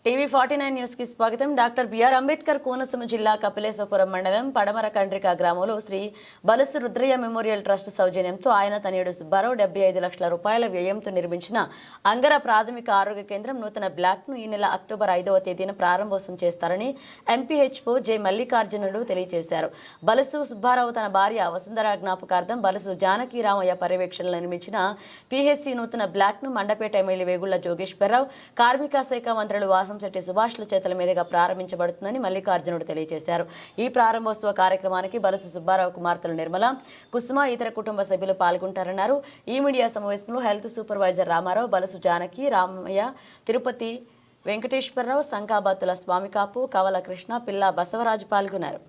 TV 49 news కి స్వాగతం. Doctor BR Ambedkar Konaseema జిల్లా కపిలేశ్వపురం మండలం పడమర కండ్రిక గ్రామంలో శ్రీ బలసు రుద్రయ్య మెమోరియల్ ట్రస్ట్ సౌజన్యంతో ఆయన తనయుడు సుబ్బారావు 75 లక్షల రూపాయల వ్యయంతో నిర్మించిన అంగర ప్రాథమిక ఆరోగ్య కేంద్రం నూతన బ్లాక్ ను ఈ నెల అక్టోబర్ 5వ తేదీన ప్రారంభోత్సవం చేస్తారని ఎంపీహెచ్ఓ జె మల్లికార్జునులు తెలియజేశారు. బలసు సుబ్బారావు తన భార్య వసుంధర జ్ఞాపకార్థం బలసు జానకి రామయ్య పర్యవేక్షణలో నిర్మించిన పిహెచ్సి నూతన బ్లాక్ ను మండపేట ఎమ్మెల్యే వేగుళ్ల జోగేశ్వరరావు, కార్మిక శాఖ మంత్రులు శెట్టి సుభాష్ల చేతుల మీదుగా ప్రారంభించబడుతుందని మల్లికార్జునుడు తెలియజేశారు. ఈ ప్రారంభోత్సవ కార్యక్రమానికి బలసు సుబ్బారావు కుమార్తెలు నిర్మల, కుసుమ ఇతర కుటుంబ సభ్యులు పాల్గొంటారన్నారు. ఈ మీడియా సమావేశంలో హెల్త్ సూపర్వైజర్ రామారావు, బలసు జానకి రామయ్య, తిరుపతి వెంకటేశ్వరరావు, సంకాబత్తుల స్వామికాపు, కవల కృష్ణ, పిల్ల బసవరాజు పాల్గొన్నారు.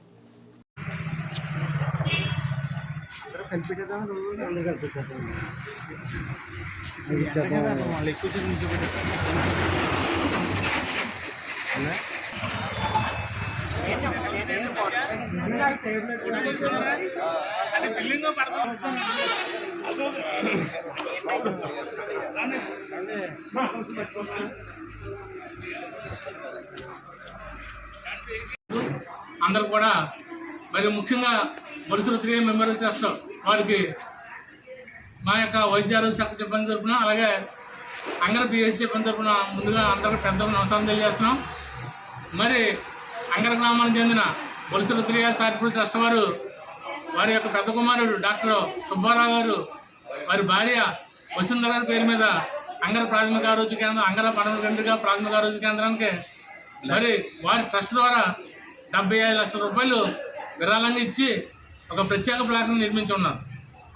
అందరూ కూడా మరి ముఖ్యంగా బలసు రుద్రయ్య మెమోరియల్ ట్రస్ట్ వారికి మా యొక్క వైద్య ఆరోగ్య శాఖ సిబ్బంది తరఫున, అలాగే అంగర పిఎస్సి సిబ్బంది తరఫున ముందుగా అందరికీ పెద్ద నమస్కారం తెలియజేస్తున్నాం. మరి అంగర గ్రామానికి చెందిన బలసు రుద్రయ్య చారిటబుల్ ట్రస్ట్ వారి యొక్క పెద్ద కుమారుడు డాక్టర్ సుబ్బారావు గారు, వారి భార్య వసుంధర గారి పేరు మీద అంగర ప్రాథమిక ఆరోగ్య కేంద్రం, అంగర పడమర కండ్రిక ప్రాథమిక ఆరోగ్య కేంద్రానికి మరి వారి ట్రస్ట్ ద్వారా 75 లక్షల రూపాయలు విరాళంగా ఇచ్చి ఒక ప్రత్యేక ప్లాట్ను నిర్మించి ఉన్నారు.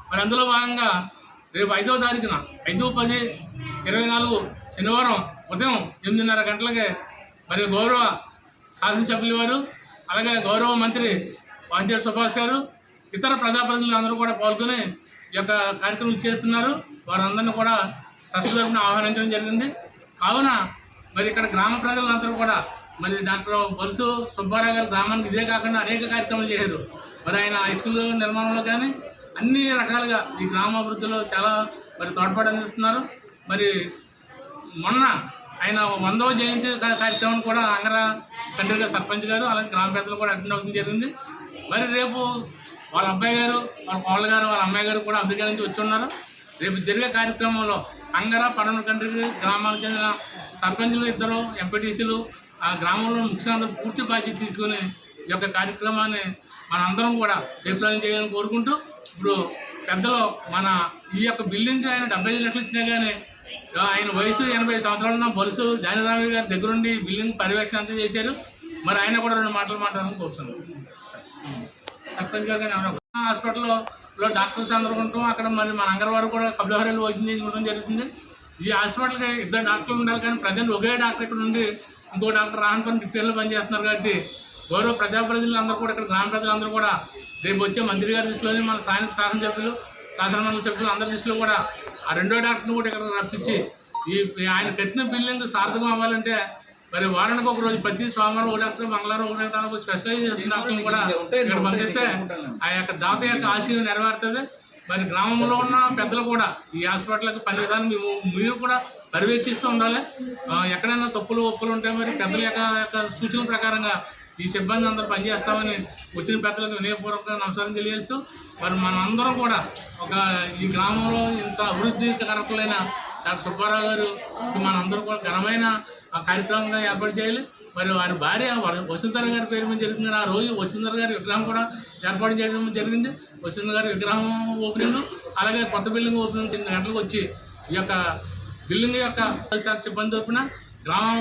మరి అందులో భాగంగా రేపు 5వ తారీఖున 5/10/24 శనివారం ఉదయం 8:30 గంటలకి మరి గౌరవ శాసనసభ్యులు వారు, అలాగే గౌరవ మంత్రి వాంచేటి సుభాష్ గారు, ఇతర ప్రజాప్రతినిధులు అందరూ కూడా పాల్గొని ఈ యొక్క కార్యక్రమం ఇచ్చేస్తున్నారు. వారందరినీ కూడా ట్రస్ట్ తరఫున ఆహ్వానించడం జరిగింది. కావున మరి ఇక్కడ గ్రామ ప్రజలందరూ కూడా మరి డాక్టర్ బలసు సుబ్బారావు గారు గ్రామానికి ఇదే కాకుండా అనేక కార్యక్రమాలు చేశారు. మరి ఆయన హై స్కూల్ నిర్మాణంలో కానీ అన్ని రకాలుగా ఈ గ్రామాభివృద్ధిలో చాలా మరి తోడ్పాటు అందిస్తున్నారు. మరి మొన్న ఆయన 100వ జయంతి కార్యక్రమం కూడా అంగర కండ్రిక సర్పంచ్ గారు, అలాగే గ్రామ పెద్దలు కూడా అటెండ్ అవ్వడం జరిగింది. మరి రేపు వాళ్ళ అబ్బాయి గారు, వాళ్ళ కోళ్ళ గారు, వాళ్ళ అమ్మాయి గారు కూడా అమెరికా నుంచి వచ్చి ఉన్నారు. రేపు జరిగే కార్యక్రమంలో అంగర పడమర కండ్రిక గ్రామాలకు చెందిన సర్పంచులు, ఇద్దరు ఎంపీటీసీలు, ఆ గ్రామంలో ముఖ్యంగా పూర్తి బాధ్యత తీసుకుని ఈ యొక్క కార్యక్రమాన్ని మనందరం కూడా జయప్రదం చేయాలని కోరుకుంటూ, ఇప్పుడు పెద్దలు మన ఈ యొక్క బిల్డింగ్కి ఆయన 75 లక్షలు ఇచ్చినా కానీ ఆయన వయసు 80 సంవత్సరాలు ఉన్న బలసు జానరామయ్య గారి దగ్గరుండి బిల్డింగ్ పర్యవేక్షణ అంతా చేశారు. మరి ఆయన కూడా 2 మాటలు మాట్లాడాలని కోరుతున్నాను. సర్పంచ్ గారు కానీ ఎవరో హాస్పిటల్లో డాక్టర్స్ అందరూ ఉంటాం. అక్కడ మరి మన అంగన్వాడీ కూడా కపిలహరిలో వైద్యం చేయించడం జరుగుతుంది. ఈ హాస్పిటల్కి 2 డాక్టర్లు ఉండాలి, కానీ ప్రజెంట్ ఒకే డాక్టర్ ఇక్కడ నుండి ఇంకో డాక్టర్ రానుకొని డిప్యూటీలో పనిచేస్తున్నారు. కాబట్టి గౌరవ ప్రజాప్రతినిధులు అందరూ కూడా, ఇక్కడ గ్రామ ప్రజలందరూ కూడా రేపు వచ్చే మంత్రి గారి దృష్టిలోని మన స్థానిక శాసనసభ్యులు, శాసనమండలి సభ్యులు అందరి దృష్టిలో కూడా ఆ 2వ డాక్టర్ని కూడా ఇక్కడ రప్పించి ఈ ఆయన కట్టిన బిల్డింగ్ సార్థకం అవ్వాలంటే మరి వారానికి ఒక రోజు ప్రతి సోమవారం 1 డాక్టర్, మంగళవారం 1 డాక్టర్, స్పెషలైజేషన్ డాక్టర్లు కూడా ఇక్కడ పంపిస్తే ఆ యొక్క దాత యొక్క ఆశయం నెరవేరుతుంది. మరి గ్రామంలో ఉన్న పెద్దలు కూడా ఈ హాస్పిటల్కి పని విధానం మీరు కూడా పర్యవేక్షిస్తూ ఉండాలి. ఎక్కడైనా తప్పులు ఒప్పులు ఉంటే మరి పెద్దల యొక్క సూచనల ప్రకారంగా ఈ సిబ్బంది అందరూ పనిచేస్తామని వచ్చిన పెద్దలకు వినయపూర్వక నమస్కారం తెలియజేస్తూ, మరి మనందరం కూడా ఈ గ్రామంలో ఇంత అభివృద్ధి కారకులైన డాక్టర్ సుబ్బారావు గారు మనందరూ కూడా ఘనమైన కార్యక్రమంగా ఏర్పాటు చేయాలి. మరి వారి భార్య వసుంధర గారి పేరు మీద జరుగుతుంది. ఆ రోజు వసుంధర గారి విగ్రహం కూడా ఏర్పాటు చేయడం జరిగింది. వసుంధర గారి విగ్రహం ఓపెనింగ్, అలాగే కొత్త బిల్డింగ్ ఓపెనింగ్ 8 గంటలకు వచ్చి ఈ యొక్క బిల్డింగ్ యొక్క సిబ్బంది తరఫున గ్రామం